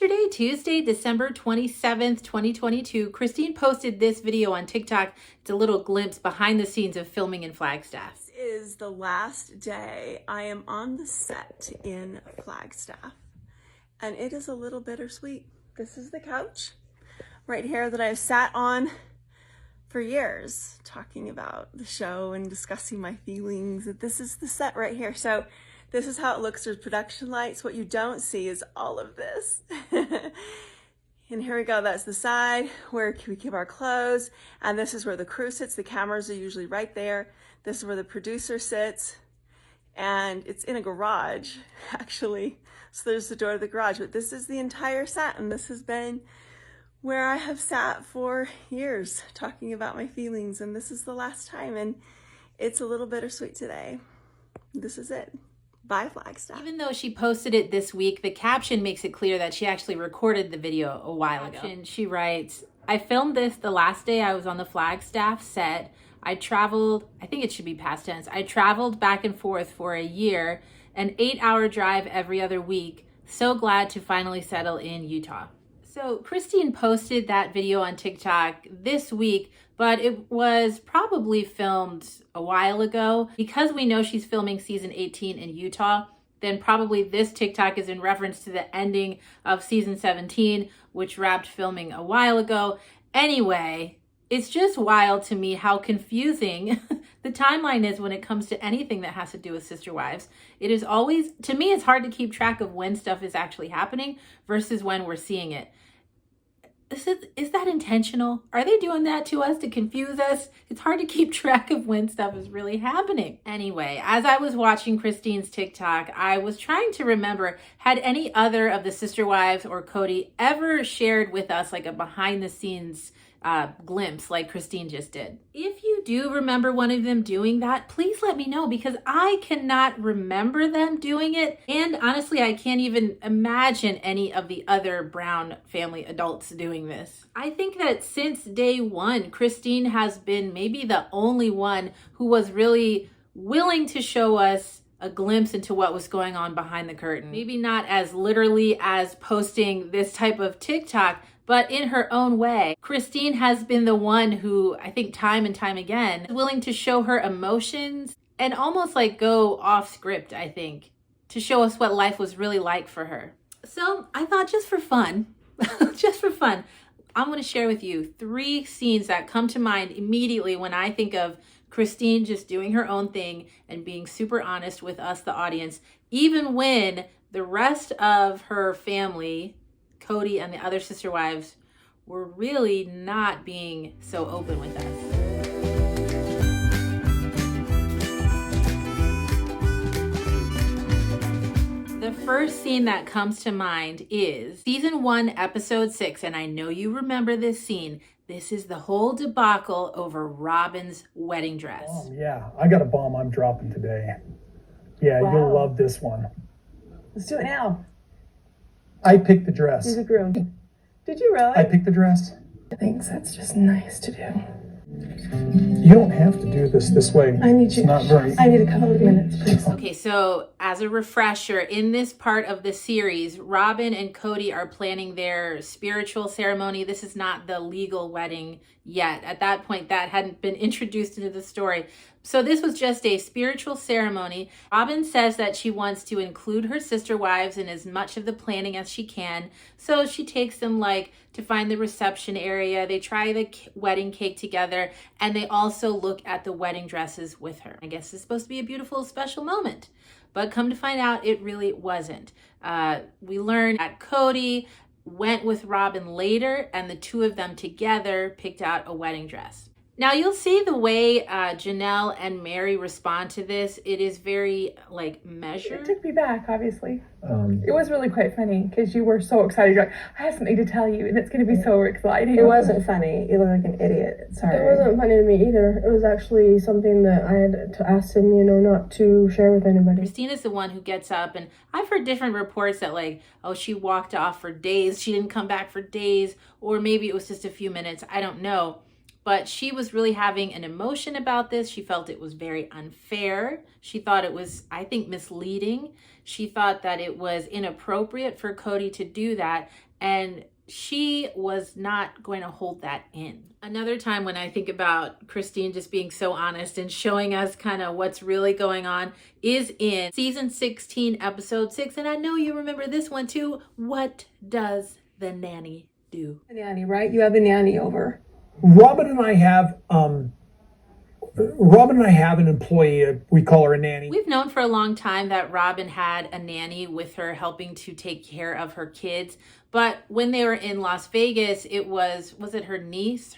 Yesterday, Tuesday, December 27th, 2022, Christine posted this video on TikTok. It's a little glimpse behind the scenes of filming in Flagstaff. This is the last day I am on the set in Flagstaff, and it is a little bittersweet. This is the couch right here that I've sat on for years, talking about the show and discussing my feelings. This is the set right here. So this is how it looks. There's production lights. What you don't see is all of this. And here we go. That's the side where we keep our clothes. And this is where the crew sits. The cameras are usually right there. This is where the producer sits. And it's in a garage, actually. So there's the door to the garage. But this is the entire set. And this has been where I have sat for years talking about my feelings. And this is the last time. And it's a little bittersweet today. This is it. Bye, Flagstaff. Even though she posted it this week, the caption makes it clear that she actually recorded the video a while ago. She writes, "I filmed this the last day I was on the Flagstaff set. I traveled, I think it should be past tense, I traveled back and forth for a year, an 8-hour drive every other week. So glad to finally settle in Utah." So Christine posted that video on TikTok this week, but it was probably filmed a while ago. Because we know she's filming season 18 in Utah, then probably this TikTok is in reference to the ending of season 17, which wrapped filming a while ago. Anyway, it's just wild to me how confusing the timeline is when it comes to anything that has to do with Sister Wives. It is always, to me, it's hard to keep track of when stuff is actually happening versus when we're seeing it. Is that intentional? Are they doing that to us to confuse us? It's hard to keep track of when stuff is really happening. Anyway, as I was watching Christine's TikTok, I was trying to remember, had any other of the Sister Wives or Kody ever shared with us like a behind the scenes glimpse like Christine just did? If you do remember one of them doing that, please let me know, because I cannot remember them doing it. And honestly, I can't even imagine any of the other Brown family adults doing this. I think that since day one, Christine has been maybe the only one who was really willing to show us a glimpse into what was going on behind the curtain. Maybe not as literally as posting this type of TikTok, but in her own way. Christine has been the one who, I think time and time again, is willing to show her emotions and almost like go off script, I think, to show us what life was really like for her. So I thought, just for fun, I'm going to share with you 3 scenes that come to mind immediately when I think of Christine just doing her own thing and being super honest with us, the audience, even when the rest of her family, Kody and the other Sister Wives, were really not being so open with us. The first scene that comes to mind is season 1, episode 6, and I know you remember this scene. This is the whole debacle over Robin's wedding dress. Yeah, I got a bomb I'm dropping today. Yeah, wow. You'll love this one. Let's do it now. I picked the dress. You're the groom. Did you really? I picked the dress. Thanks, that's just nice to do. You don't have to do this way. I need you. It's not very... I need a couple of minutes, please. Okay, so as a refresher, in this part of the series, Robin and Kody are planning their spiritual ceremony. This is not the legal wedding yet. At that point, that hadn't been introduced into the story. So this was just a spiritual ceremony. Robin says that she wants to include her sister wives in as much of the planning as she can. So she takes them like to find the reception area. They try the wedding cake together, and they also look at the wedding dresses with her. I guess it's supposed to be a beautiful, special moment. But come to find out, it really wasn't. We learn that Kody went with Robin later, and the two of them together picked out a wedding dress. Now you'll see the way Janelle and Mary respond to this. It is very like measured. It took me back, obviously. It was really quite funny because you were so excited. You're like, I have something to tell you, and it's going to be so exciting. It wasn't funny. You look like an idiot. Sorry. It wasn't funny to me either. It was actually something that I had to ask him, not to share with anybody. Christine is the one who gets up, and I've heard different reports that like, oh, she walked off for days. She didn't come back for days, or maybe it was just a few minutes. I don't know. But she was really having an emotion about this. She felt it was very unfair. She thought it was, I think, misleading. She thought that it was inappropriate for Kody to do that. And she was not going to hold that in. Another time when I think about Christine just being so honest and showing us kind of what's really going on is in season 16, episode 6. And I know you remember this one too. What does the nanny do? A nanny, right? You have a nanny over. Robin and I have an employee. We call her a nanny. We've known for a long time that Robin had a nanny with her helping to take care of her kids. But when they were in Las Vegas, it was it her niece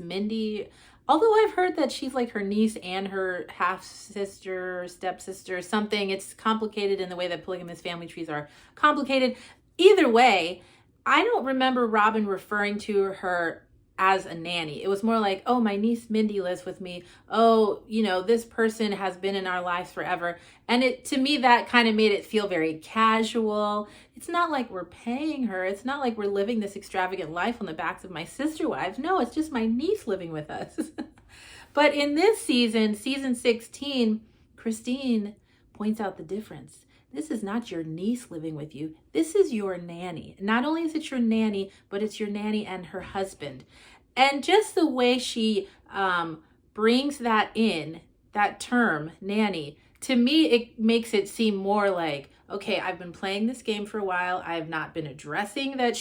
Mindy? Although I've heard that she's like her niece and her half-sister, stepsister, something. It's complicated in the way that polygamous family trees are complicated. Either way, I don't remember Robin referring to her as a nanny. It was more like, oh, my niece Mindy lives with me. Oh, you know, this person has been in our lives forever. And to me, that kind of made it feel very casual. It's not like we're paying her. It's not like we're living this extravagant life on the backs of my sister wives. No, it's just my niece living with us. But in this season 16, Christine points out the difference. This is not your niece living with you. This is your nanny. Not only is it your nanny, but it's your nanny and her husband. And just the way she brings that in, that term, nanny, to me, it makes it seem more like, okay, I've been playing this game for a while. I have not been addressing that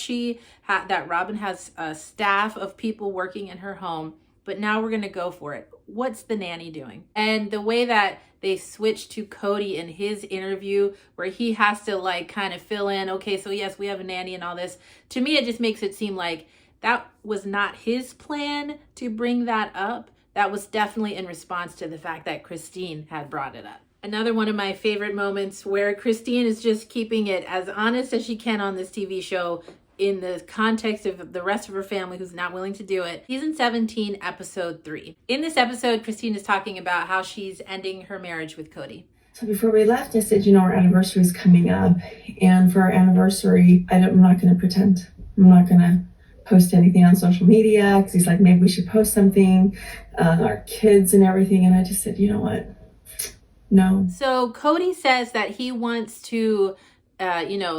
that Robin has a staff of people working in her home, but now we're going to go for it. What's the nanny doing? And the way that they switch to Kody in his interview where he has to like kind of fill in, okay, so yes, we have a nanny and all this. To me, it just makes it seem like that was not his plan to bring that up. That was definitely in response to the fact that Christine had brought it up. Another one of my favorite moments where Christine is just keeping it as honest as she can on this TV show in the context of the rest of her family who's not willing to do it. Season 17, episode 3. In this episode, Christine is talking about how she's ending her marriage with Kody. So before we left, I said, our anniversary is coming up. And for our anniversary, I'm not going to pretend. I'm not going to post anything on social media because he's like, maybe we should post something, our kids and everything. And I just said, you know what? No. So Kody says that he wants to,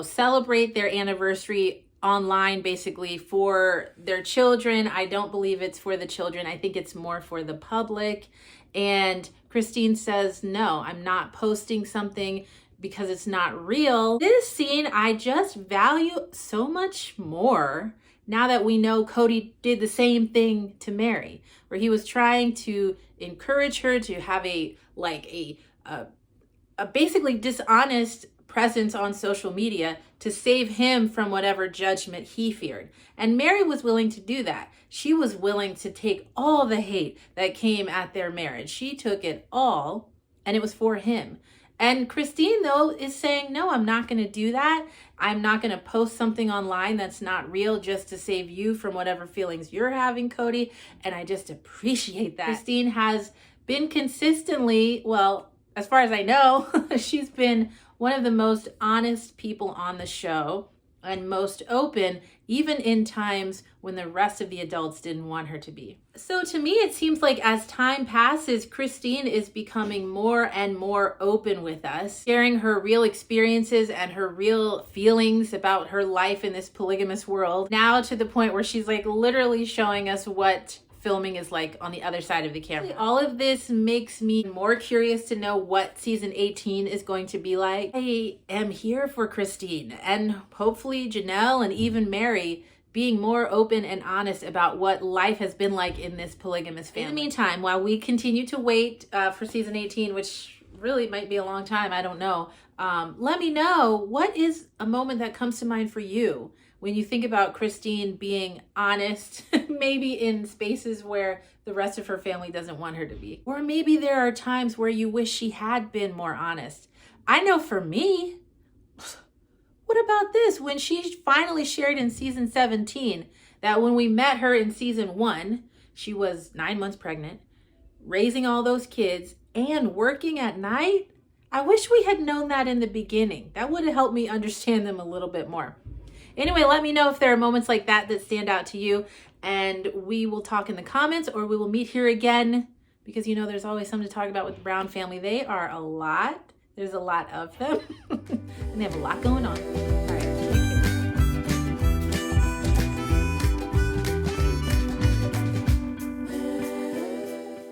celebrate their anniversary online basically for their children. I don't believe it's for the children. I think it's more for the public. And Christine says, no, I'm not posting something because it's not real. This scene I just value so much more now that we know Kody did the same thing to Mary, where he was trying to encourage her to have a basically dishonest presence on social media to save him from whatever judgment he feared. And Mary was willing to do that. She was willing to take all the hate that came at their marriage. She took it all, and it was for him. And Christine, though, is saying, no, I'm not going to do that. I'm not going to post something online that's not real just to save you from whatever feelings you're having, Kody. And I just appreciate that. Christine has been consistently, well, as far as I know, she's been one of the most honest people on the show and most open, even in times when the rest of the adults didn't want her to be. So to me, it seems like as time passes, Christine is becoming more and more open with us, sharing her real experiences and her real feelings about her life in this polygamous world. Now to the point where she's like literally showing us what filming is like on the other side of the camera. All of this makes me more curious to know what season 18 is going to be like. I am here for Christine and hopefully Janelle and even Mary being more open and honest about what life has been like in this polygamous family. In the meantime, while we continue to wait for season 18, which really might be a long time, I don't know, let me know, what is a moment that comes to mind for you when you think about Christine being honest, maybe in spaces where the rest of her family doesn't want her to be. Or maybe there are times where you wish she had been more honest. I know for me, what about this? When she finally shared in season 17 that when we met her in season 1, she was 9 months pregnant, raising all those kids and working at night. I wish we had known that in the beginning. That would have helped me understand them a little bit more. Anyway, let me know if there are moments like that that stand out to you, and we will talk in the comments or we will meet here again because there's always something to talk about with the Brown family. They are a lot. There's a lot of them and they have a lot going on.